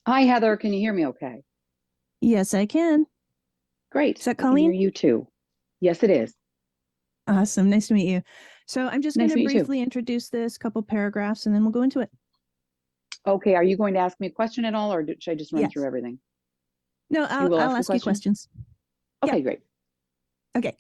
Hi, Heather. Can you hear me okay? Yes, I can. Is Great. that I can hear Colleen? you too. Yes, it is. Awesome. Nice to meet you. So I'm just going Nice to to meet you too. briefly introduce this couple paragraphs and then we'll go into it. Okay. Are you going to ask me a question at all, or should I just run through Yes. everything? No, You will I'll ask a ask you question? questions. Yep. Okay, great. Okay.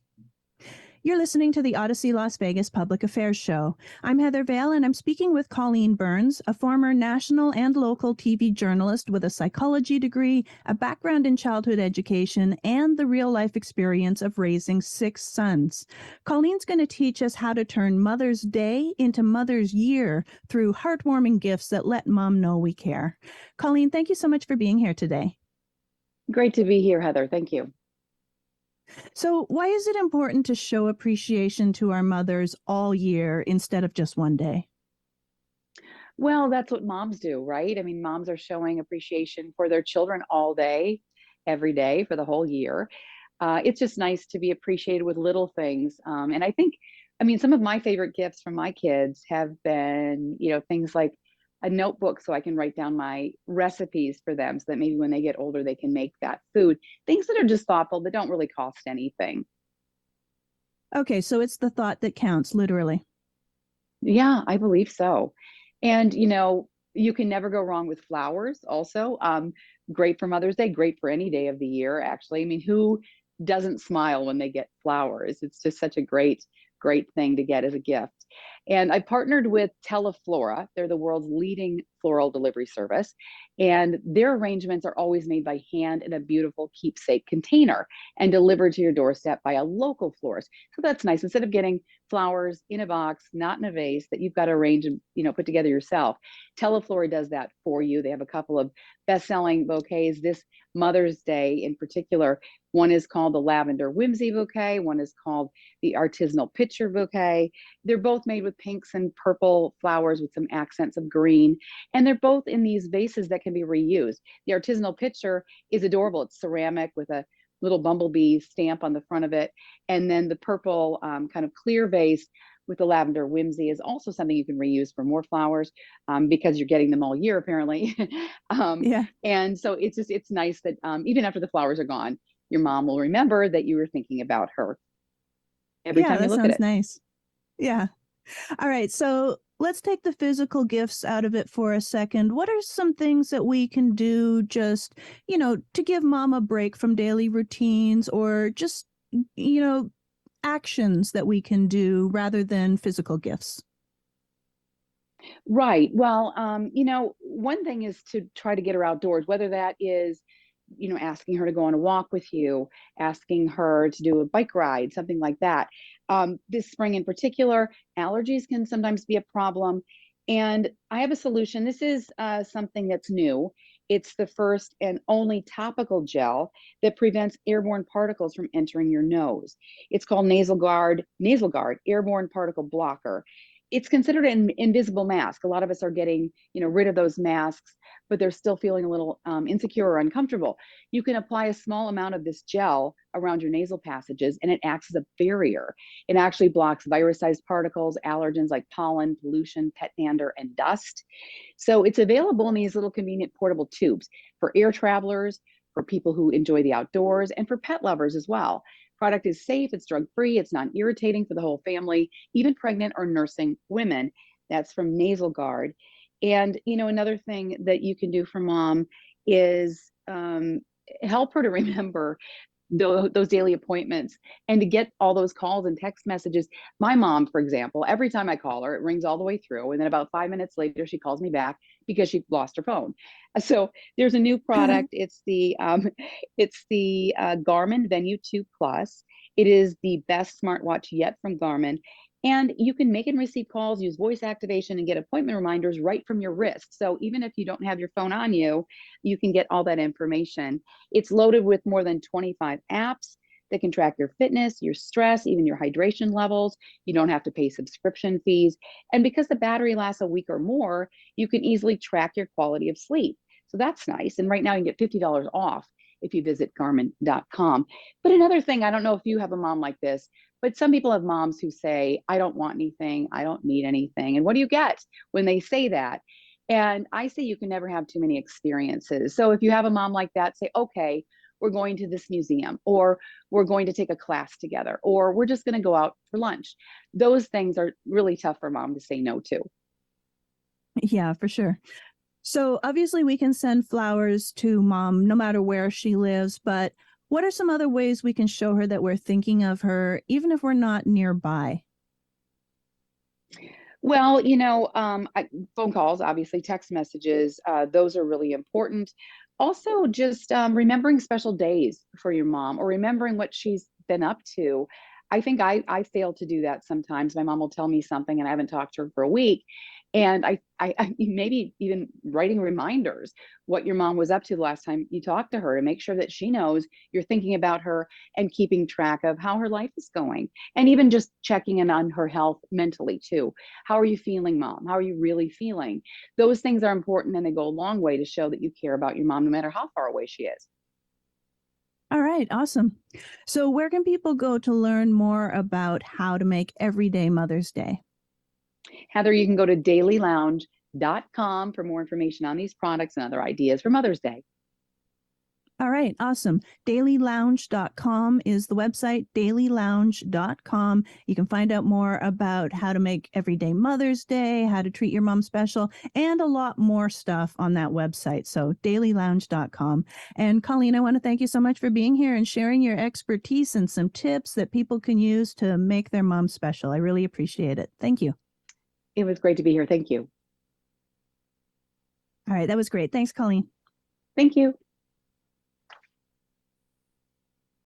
You're listening to the Odyssey Las Vegas Public Affairs Show. I'm Heather Vale, and I'm speaking with Colleen Burns, a former national and local TV journalist with a psychology degree, a background in childhood education, and the real life experience of raising six sons. Colleen's going to teach us how to turn Mother's Day into Mother's Year through heartwarming gifts that let Mom know we care. Colleen, thank you so much for being here today. Great to be here, Heather. Thank you. So, why is it important to show appreciation to our mothers all year instead of just one day? Well, that's what moms do, right? I mean, moms are showing appreciation for their children all day, every day, for the whole year. It's just nice to be appreciated with little things. And I think, I mean, some of my favorite gifts from my kids have been, things like a notebook so I can write down my recipes for them so that maybe when they get older, they can make that food. Things that are just thoughtful that don't really cost anything. Okay, so it's the thought that counts, literally. Yeah, I believe so. And, you can never go wrong with flowers also. Great for Mother's Day, great for any day of the year, actually. I mean, who doesn't smile when they get flowers? It's just such a great thing to get as a gift. And I partnered with Teleflora. They're the world's leading floral delivery service. And their arrangements are always made by hand in a beautiful keepsake container and delivered to your doorstep by a local florist. So that's nice. Instead of getting flowers in a box, not in a vase that you've got to arrange and put together yourself. Teleflora does that for you. They have a couple of best-selling bouquets this Mother's Day in particular. One is called the Lavender Whimsy Bouquet. One is called the Artisanal Picture Bouquet. They're both made with pinks and purple flowers with some accents of green. And they're both in these vases that can be reused. The Artisanal Picture is adorable. It's ceramic with a little bumblebee stamp on the front of it. And then the purple kind of clear vase with the lavender whimsy is also something you can reuse for more flowers because you're getting them all year apparently. um, Yeah. and so it's nice that even after the flowers are gone, your mom will remember that you were thinking about her every Yeah, time you that look at sounds it. nice. Yeah. All right, so let's take the physical gifts out of it for a second. What are some things that we can do just, to give mom a break from daily routines or just, you know, actions that we can do rather than physical gifts? Right. Well, one thing is to try to get her outdoors, whether that is, asking her to go on a walk with you, asking her to do a bike ride, something like that. This spring in particular, allergies can sometimes be a problem. And I have a solution. This is something that's new. It's the first and only topical gel that prevents airborne particles from entering your nose. It's called Nasal Guard Airborne Particle Blocker. It's considered an invisible mask. A lot of us are getting, rid of those masks, but they're still feeling a little insecure or uncomfortable. You can apply a small amount of this gel around your nasal passages, and it acts as a barrier. It actually blocks virus-sized particles, allergens like pollen, pollution, pet dander, and dust. So it's available in these little convenient portable tubes for air travelers, for people who enjoy the outdoors, and for pet lovers as well. Product is safe, it's drug free, it's non irritating for the whole family, even pregnant or nursing women. That's from Nasal Guard. And another thing that you can do for mom is help her to remember those daily appointments and to get all those calls and text messages. My mom, for example, every time I call her, it rings all the way through. And then about 5 minutes later, she calls me back because she lost her phone. So there's a new product. It's the Garmin Venue 2 Plus. It is the best smartwatch yet from Garmin. And you can make and receive calls, use voice activation, and get appointment reminders right from your wrist. So even if you don't have your phone on you, you can get all that information. It's loaded with more than 25 apps that can track your fitness, your stress, even your hydration levels. You don't have to pay subscription fees. And because the battery lasts a week or more, you can easily track your quality of sleep. So that's nice. And right now you can get $50 off if you visit Garmin.com. But another thing, I don't know if you have a mom like this, but some people have moms who say, I don't want anything, I don't need anything. And what do you get when they say that? And I say you can never have too many experiences. So if you have a mom like that, say, okay, we're going to this museum, or we're going to take a class together, or we're just going to go out for lunch. Those things are really tough for mom to say no to. Yeah, for sure. So obviously we can send flowers to mom no matter where she lives, but what are some other ways we can show her that we're thinking of her, even if we're not nearby? Well, phone calls, obviously, text messages, those are really important. Also, just remembering special days for your mom, or remembering what she's been up to. I think I fail to do that sometimes. My mom will tell me something and I haven't talked to her for a week. And I maybe even writing reminders what your mom was up to the last time you talked to her, to make sure that she knows you're thinking about her and keeping track of how her life is going. And even just checking in on her health mentally too. How are you feeling, mom? How are you really feeling? Those things are important, and they go a long way to show that you care about your mom, no matter how far away she is. All right, awesome. So where can people go to learn more about how to make everyday Mother's Day? Heather, you can go to dailylounge.com for more information on these products and other ideas for Mother's Day. All right, awesome. Dailylounge.com is the website, dailylounge.com. You can find out more about how to make everyday Mother's Day, how to treat your mom special, and a lot more stuff on that website. So dailylounge.com. And Colleen, I want to thank you so much for being here and sharing your expertise and some tips that people can use to make their mom special. I really appreciate it. Thank you. It was great to be here. Thank you. All right, that was great. Thanks, Colleen. Thank you.